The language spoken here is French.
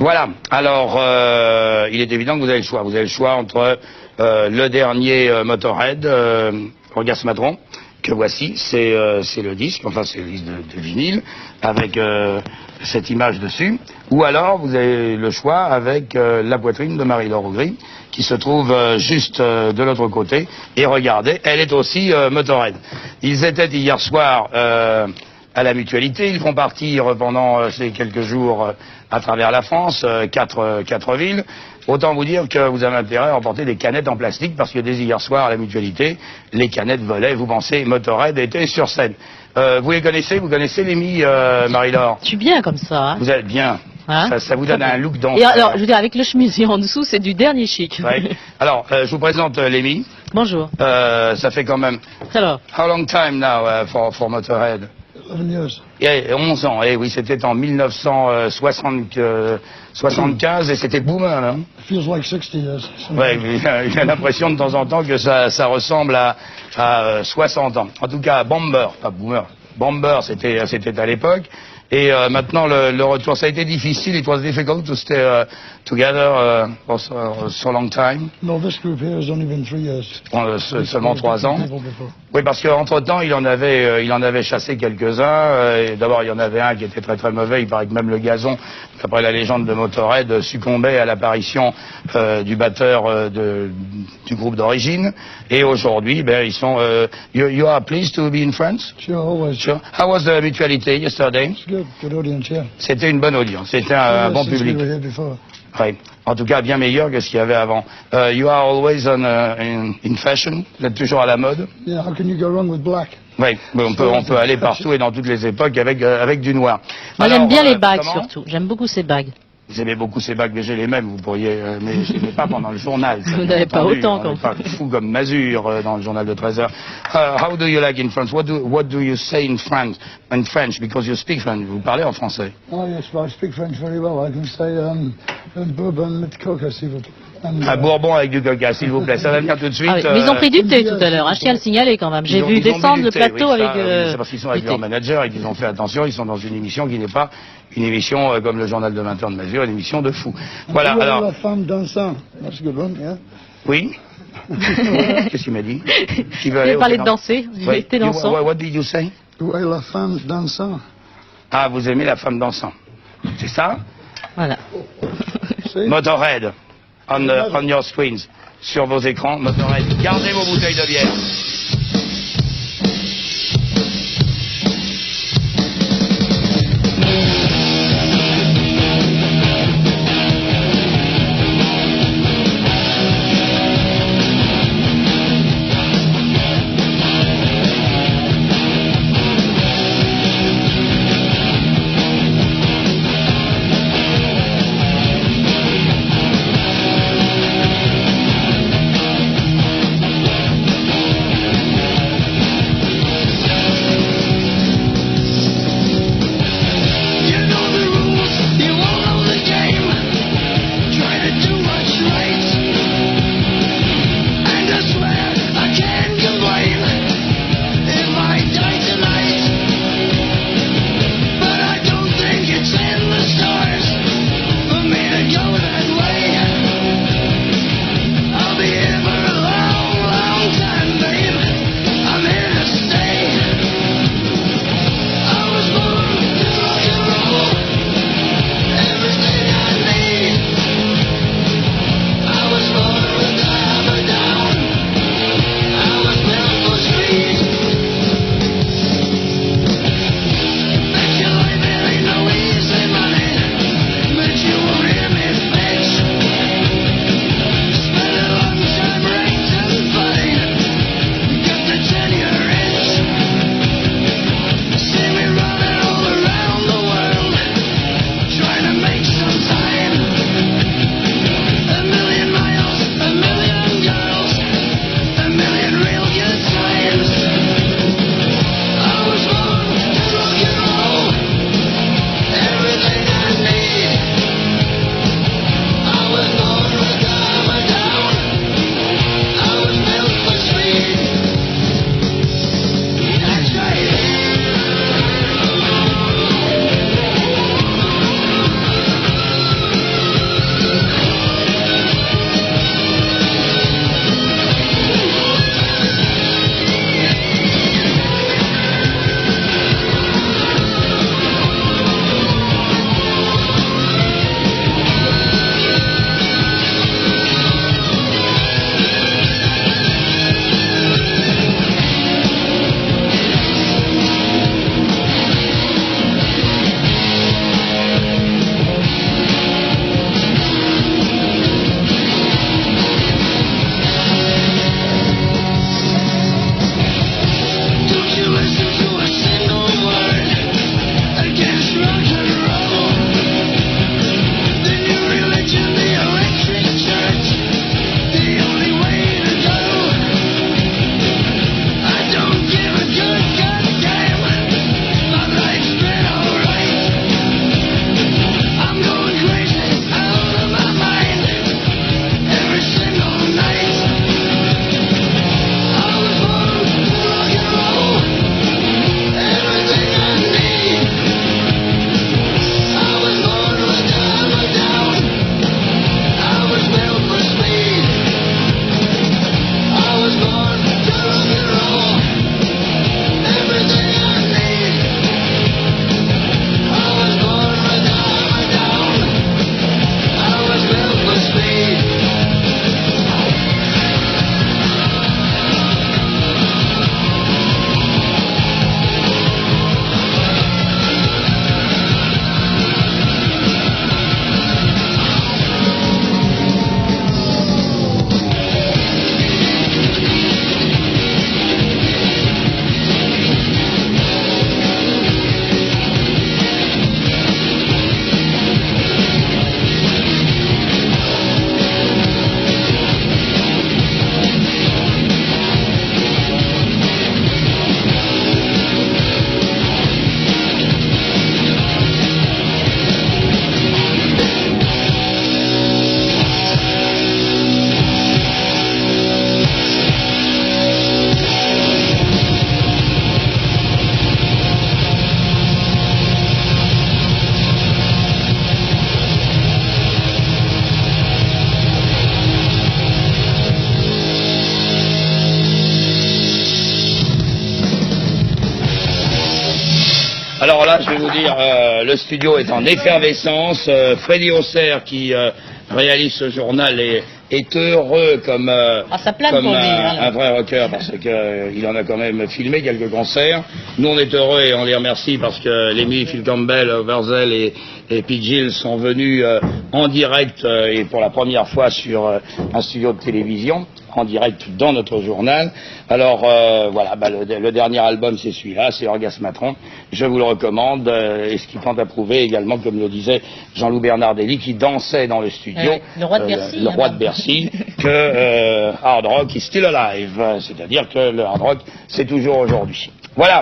Voilà. Alors, il est évident que vous avez le choix. Vous avez le choix entre le dernier Motorhead, Orgasmatron, que voici, c'est le disque, enfin c'est le disque de vinyle, avec cette image dessus, ou alors vous avez le choix avec la poitrine de Marie-Laure Augry, qui se trouve juste de l'autre côté, et regardez, elle est aussi Motorhead. Ils étaient hier soir à la Mutualité, ils vont partir pendant ces quelques jours à travers la France, quatre villes. Autant vous dire que vous avez intérêt à emporter des canettes en plastique, parce que dès hier soir à la Mutualité, les canettes volaient, vous pensez, Motorhead était sur scène. Vous les connaissez, vous connaissez Lémi, Marie-Laure? Je suis bien comme ça. Hein. Vous êtes bien. Hein, ça vous donne un look d'enfer. Et alors, je veux dire, avec le chemisier en dessous, c'est du dernier chic. Ouais. Alors, je vous présente Lémi. Bonjour. Ça fait quand même... Alors. How long time now for Motorhead? 11 years. 11 ans, oui, c'était en 1975 et c'était Boomer, hein. It feels like 60 years. Ouais, j'ai l'impression de temps en temps que ça ressemble à 60 ans. En tout cas, Bomber, pas Boomer. Bomber, c'était à l'époque. Et maintenant, le retour, ça a été difficile. It was difficult to stay together for so long time. No, this group here has only been 3 years. Seulement 3 ans. Oui, parce qu'entre-temps, il en avait chassé quelques-uns. D'abord, il y en avait un qui était très très mauvais. Il paraît que même le gazon, d'après la légende de Motorhead, succombait à l'apparition du batteur du groupe d'origine. Et aujourd'hui, ils sont... you are pleased to be in France? Sure, always. Sure. How was the Mutualité yesterday? It's good. Good audience, yeah. C'était une bonne audience. C'était un bon Since public. we were here before. Oui. En tout cas, bien meilleur que ce qu'il y avait avant. You are always in fashion. Vous êtes toujours à la mode. Yeah, how can you go wrong with black? Oui, on peut aller partout et dans toutes les époques avec du noir. Moi, j'aime bien les bagues, comment surtout. J'aime beaucoup ces bagues. Vous aimez beaucoup ces bagues, mais j'ai les mêmes, vous pourriez... mais je n'aimais pas pendant le journal. Vous n'avez pas autant, quand même. Pas fou comme Mazur dans le journal de 13 heures. How do you like in France? What do you say in French? In French, because you speak French. Vous parlez en français. Oh, yes, well, I speak French very well. I can say bourbon with coca, s'il vous plaît. Un bourbon avec du coca, s'il vous plaît. Ça va venir tout de suite. Ah oui, mais ils ont pris du thé tout à l'heure, hein, je tiens à le signaler quand même. J'ai vu descendre le plateau oui, avec c'est parce qu'ils sont avec leur manager et qu'ils ont fait attention, ils sont dans une émission qui n'est pas une émission comme le journal de 20 heures de Mazur, une émission de fou. Voilà, alors... La femme dansant. That's a good one, yeah. Oui. Qu'est-ce qu'il m'a dit? Il veut parler de danser, j'étais dansant. What did you say? Ouais, la femme dansant. Ah, vous aimez la femme dansant. C'est ça? Voilà. Motorhead. On your screens. Sur vos écrans, Motorhead. Gardez vos bouteilles de bière. dire, le studio est en effervescence. Freddy Hausser, qui réalise ce journal, est heureux comme, un vrai rocker, parce qu'il en a quand même filmé quelques concerts. Nous, on est heureux et on les remercie parce que Lemmy, Phil Campbell, Overzell et Pete Gill sont venus en direct et pour la première fois sur un studio de télévision, en direct dans notre journal. Alors voilà, le dernier album c'est celui-là, c'est Orgasmatron. Je vous le recommande, et ce qui tente à prouver également, comme le disait Jean-Loup Bernardelli, qui dansait dans le studio, le roi de Bercy, le roi de Bercy, que hard rock is still alive, c'est-à-dire que le hard rock c'est toujours aujourd'hui. Voilà.